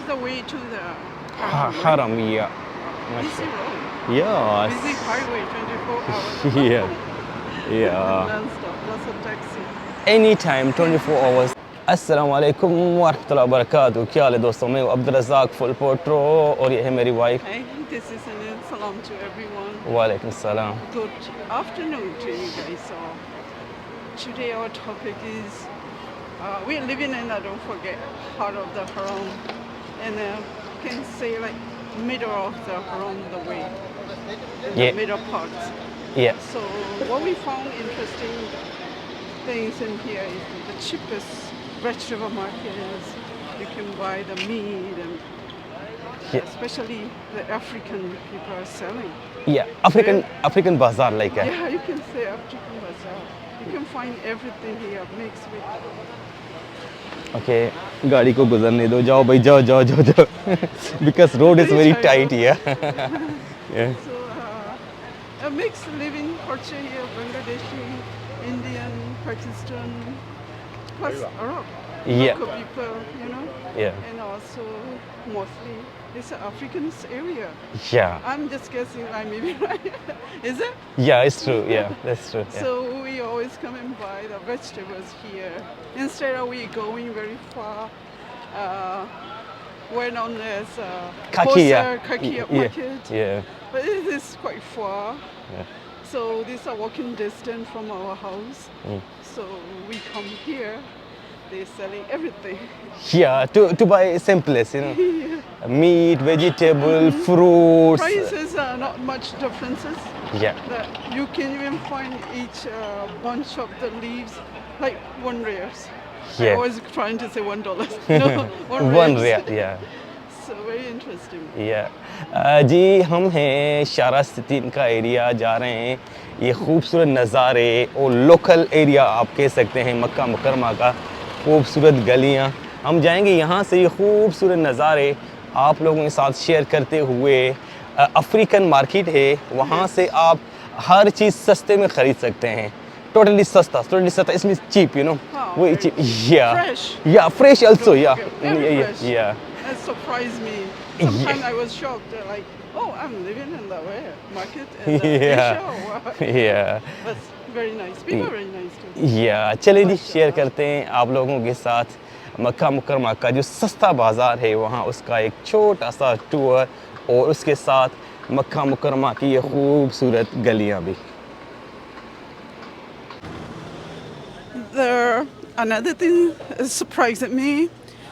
is the way to the Haram, right? Haram, yeah. Busy road. Yes. Busy highway, 24 hours. Yeah. Yeah. Non-stop, lots of taxi. Anytime, 24 hours. अस्सलाम वालेकुम वरहमतुल्लाहि वबरकातुहू। क्या हाल है दोस्तों, मैं हूँ अब्दुल रज़ाक फुल पोट्रो और ये है मेरी wife. Hey, this is Anil. Salam to everyone. वालेकुम सलाम। Good afternoon to you guys. So, today our topic is we're living in, don't forget, heart of the Haram. And can say like middle of the Haram, the way, the Yeah. middle part. Yeah. So what we found interesting things in here is the cheapest vegetable market is you can buy the meat and Yeah. especially the African people are selling. Yeah. African bazaar like है। Yeah, you can say African bazaar. You can find everything here mixed with. Okay, गाड़ी को गुजरने दो, जाओ भाई, जाओ जाओ जाओ जाओ। Because road is very tight here. So a mixed living culture here, Bangladeshi, Indian, Pakistan, plus Arab. Yeah. Local people, you know. Yeah. And also mostly it's an African area. Yeah. I'm just guessing I may be right. Is it? Yeah, it's true. Yeah, that's true. Yeah. So we always come and buy the vegetables here. Instead of we going very far, we're known as Kakia. Kakia Yeah. market. Yeah. But it is quite far. Yeah. So these are walking distance from our house. So we come here. They're selling everything. Yeah, to buy simplest, you know, meat, vegetable, fruits. Prices are not much differences. Yeah. That you can even find each bunch of the leaves like $1. I Yeah. always trying to say $1. No, One $1. real. Yeah. So very interesting. Yeah. जी हम हैं शारा सिटीन का area जा रहे हैं। ये खूबसूरत नज़ारे और लोकल एरिया आप कह सकते हैं, मक्का मुकरमा का खूबसूरत गलियाँ। हम जाएंगे यहाँ से, ये खूबसूरत नज़ारे आप लोगों के साथ शेयर करते हुए। अफ्रीकन मार्केट है, वहाँ से आप हर चीज़ सस्ते में ख़रीद सकते हैं। टोटली सस्ता, इसमें चीप, यू नो। Oh, वो very चीप, या fresh. या फ्रेश ऑल्सो, या Very fresh. या That surprised me. Sometimes I was shocked. They're like, oh, I'm living in the where? Market in Yeah. Asia. Wow. या That's very nice. People are very nice too. या चलिए जी, share करते हैं आप लोगों के साथ मक्का मुकरमा का जो सस्ता बाज़ार है वहाँ, उसका एक छोटा सा टूर और उसके साथ मक्का मुकरमा की ये खूबसूरत गलियाँ भी। Another thing that surprised me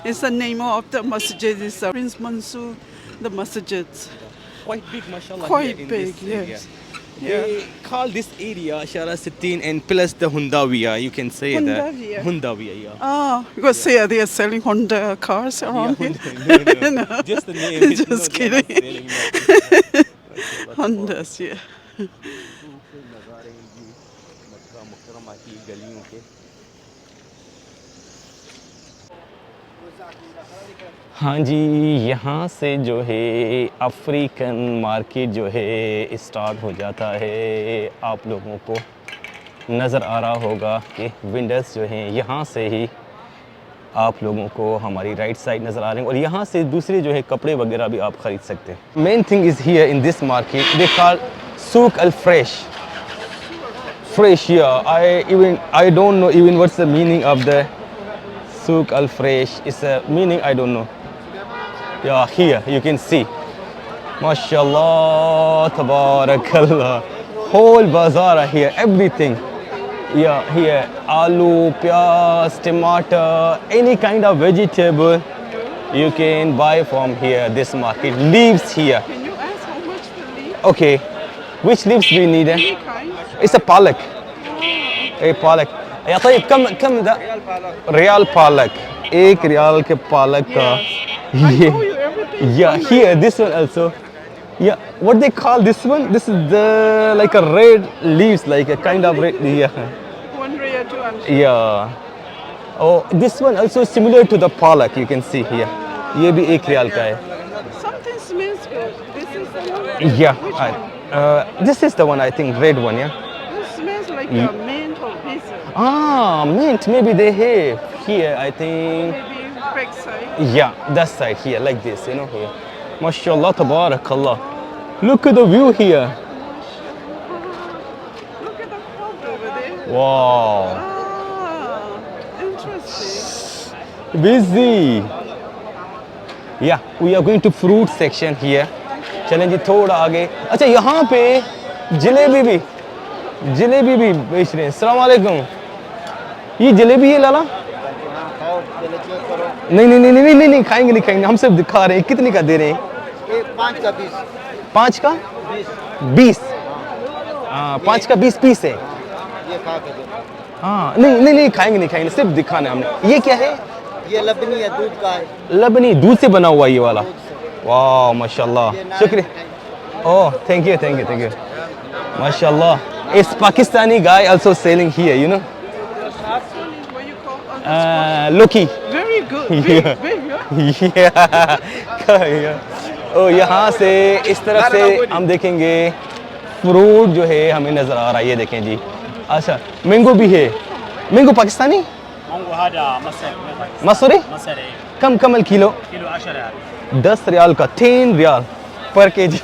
is the name of the masjid. Is Prince Mansour, the masjids. Quite big, mashallah. Quite big, yes. Yeah. They call this area Shara Sittin and plus the Hundawiya. You can say Hundawiya. that. Hundawiya, yeah. Oh, because they are selling Honda cars around here. No, no. No. Just the name. Just No, they are not kidding. selling that. Hondas, yeah. खूबसूरत नज़ारे हैं जी मक्का मुकरमा की गलियों के। हाँ जी, यहाँ से जो है अफ्रीकन मार्केट जो है स्टार्ट हो जाता है। आप लोगों को नज़र आ रहा होगा कि विंडोज़ जो हैं यहाँ से ही आप लोगों को हमारी राइट साइड नज़र आ रहे हैं और यहाँ से दूसरे जो है कपड़े वगैरह भी आप ख़रीद सकते हैं। Main thing is here in this market they call Souk Al Fresh. Fresh, yeah. I don't know even what's the meaning of the souk al fresh. It's a meaning I don't know. Yeah, here you can see. MashaAllah, tabarakallah. Whole bazaar are here, everything. Yeah, here aloo, pyaz, tomato, any kind of vegetable you can buy from here. This market leaves here. Can you ask how much the leaf? Okay, which leaves we need? Any kind? It's a palak. ايه بالك يا طيب كم ذا ريال بالك एक रियाल के पालक का I told you everything. yeah here this one also yeah what they call this one, this is the like a red leaves, like a kind of red, yeah $1 to I'm yeah oh this one also similar to the palak, you can see here ये भी एक रियाल का है Something smells good. This is the one? yeah Which one? this is the one, I think, red one, yeah. This smells like a mint or pizza. Mint, maybe they have here, I think. Maybe back side. Yeah, that side here, like this, you know, here. MashaAllah, tabarakallah. Look at the view here. Look at the crowd over there. Wow, Ah, interesting. busy. Yeah, we are going to fruit section here. चलें जी थोड़ा आगे. अच्छा यहाँ पे जलेबी भी बेच रहे हैं. अस्सलाम वालेकुम. ये जलेबी है लाला? नहीं खाएंगे हम सिर्फ दिखा रहे हैं. कितने का दे रहे हैं? 5 का 20. 5 का 20. हाँ 5 का 20 पीस है. ये खा के देखो. हाँ नहीं खाएंगे सिर्फ दिखाना है हमने. ये क्या है? ये लबनी है, दूध का है. लबनी, दूध से बना हुआ ये वाला. वाह माशाल्लाह, शुक्रिया. ओह थैंक यू माशाल्लाह. It's Pakistani guy also selling here, you know. What you call Loki. Very good. Yeah. Big, yeah? yeah. ओ यहाँ से इस तरफ से हम देखेंगे फ्रूट जो है हमें नज़र आ रहा है. ये देखें जी. अच्छा मैंगो भी है. मैंगो पाकिस्तानी? مانجو هذا मसूरी? مصري कम الكيلو? كيلو 10 ريال 10 ريال का 10 ريال पर केजी.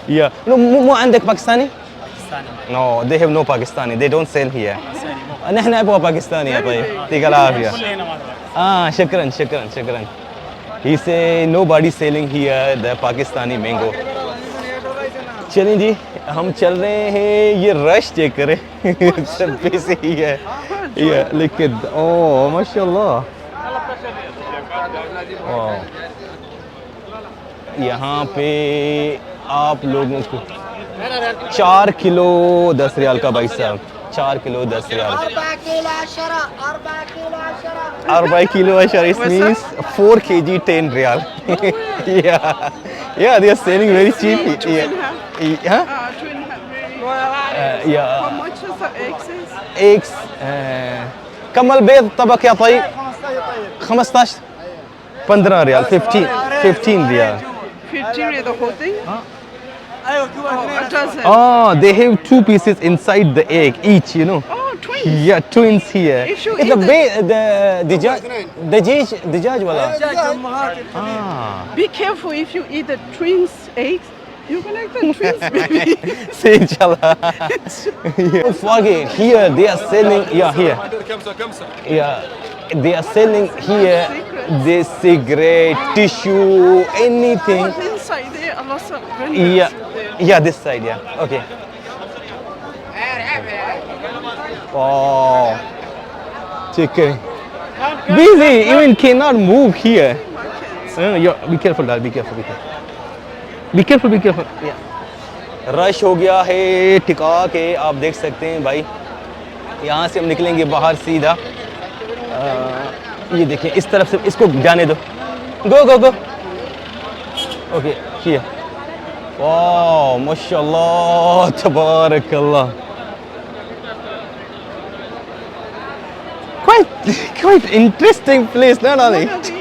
या مو عندك باكستاني؟ باكستاني No, they have no Pakistani. They don't sell here. مصري نحن أبغى باكستاني يا طيب. يعطيك العافية. كل هنا ما شكرا. He say nobody selling here the Pakistani mango. चलें जी हम चल रहे हैं. ये रश चेक करें. सब पैसे ही है. ये लेकिन ओह माशाल्लाह. यहाँ पे आप लोगों को 4 किलो 10 रियाल का भाई साहब. 4 kilo 10 riyal. 4 كيلو 10. 4 كيلو 10. 4 kilo ashar. It means 4 kg 10 real. yeah, they are selling very cheap. Huh? 2.5 really. Yeah. How much is the eggs? Eggs. كم البيض طبق يا طيب؟ 15 15 ريال. 15 ريال. 15 really, the whole thing? Oh, a dozen. Oh, they have 2 pieces inside the egg each, you know. Oh, twins. Yeah, twins here. If you It's eat the دجاج ولا? Ah. Be careful if you eat the twins' eggs. You're gonna get the twins, baby. See, inshallah. Don't forget, here they are selling, here. Yeah, they are selling here this cigarette, tissue, anything. What's inside there? A lot of vendors there. Yeah, this side, yeah. Okay. Oh, chicken. Busy, even cannot move here. Be careful, Dad. Be careful. Yeah. Rush हो गया है टिका के. आप देख सकते हैं भाई. यहाँ से हम निकलेंगे बाहर सीधा. ये देखिए इस तरफ से इसको जाने दो. गो. Okay here. वाह माशाल्लाह तबारकल्लाह. Quite interesting place, not only. One of the,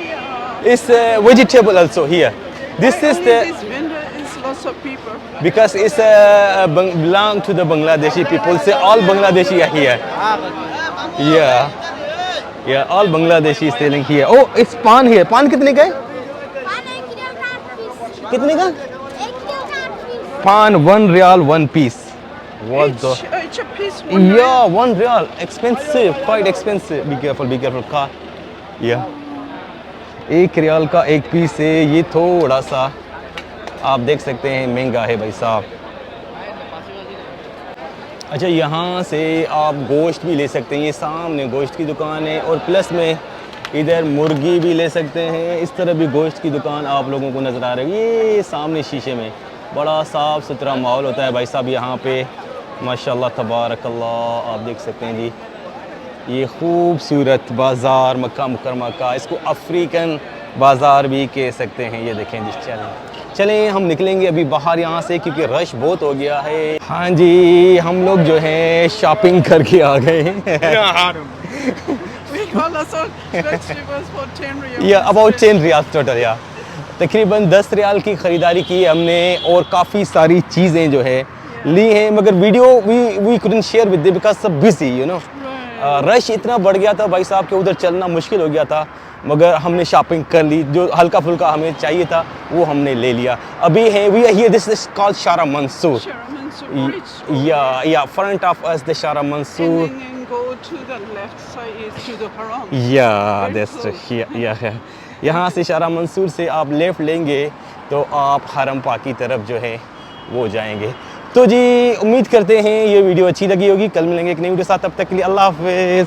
It's vegetable also here. This is only the this vendor is lots of people. because it's belong to the Bangladeshi people. Say all Bangladeshi are here. Yeah, all Bangladeshi is selling here. Oh, it's pan here. Pan कितने का है? कितने का? Pan 1 real 1 piece. What the? Each a piece. One Yeah, 1 real. Expensive, quite expensive. Be careful, car. Yeah. 1 riyal का एक piece है. ये थोड़ा सा आप देख सकते हैं महंगा है भाई साहब. अच्छा यहाँ से आप गोश्त भी ले सकते हैं. ये सामने गोश्त की दुकान है और प्लस में इधर मुर्गी भी ले सकते हैं. इस तरह भी गोश्त की दुकान आप लोगों को नज़र आ रही है. ये सामने शीशे में बड़ा साफ़ सुथरा माहौल होता है भाई साहब. यहाँ पे माशाल्लाह तबारकल्लाह आप देख सकते हैं जी. ये खूबसूरत बाज़ार मक्का मुकरमा का, इसको अफ्रीकन बाज़ार भी कह सकते हैं. ये देखें जी. चलें हम निकलेंगे अभी बाहर यहाँ से क्योंकि रश बहुत हो गया है. हाँ जी हम लोग जो है शॉपिंग करके आ गए हैं. We call us all vegetables for 10 riyals. या अबाउट 10 रियाल टोटल. या तकरीबन 10 रियाल की ख़रीदारी की हमने और काफ़ी सारी चीज़ें जो है ली हैं. मगर video we couldn't share with because सब बिजी यू नो. रश इतना बढ़ गया था भाई साहब कि उधर चलना मुश्किल हो गया था. मगर हमने शॉपिंग कर ली, जो हल्का फुल्का हमें चाहिए था वो हमने ले लिया। अभी है we are here, this is called Shara Mansoor. Shara Mansoor Bridge School. या front of us the Shara And Mansoor. then go to the left side is to the Haram. या Very दैट्स close. या यहाँ से शारा मंसूर से आप left लेंगे तो आप हरम पाक की तरफ जो है वो जाएंगे। तो जी उम्मीद करते हैं ये वीडियो अच्छी लगी होगी। कल मिलेंगे एक नई वीडियो साथ, तब तक के लिए अल्लाह हाफ़िज़।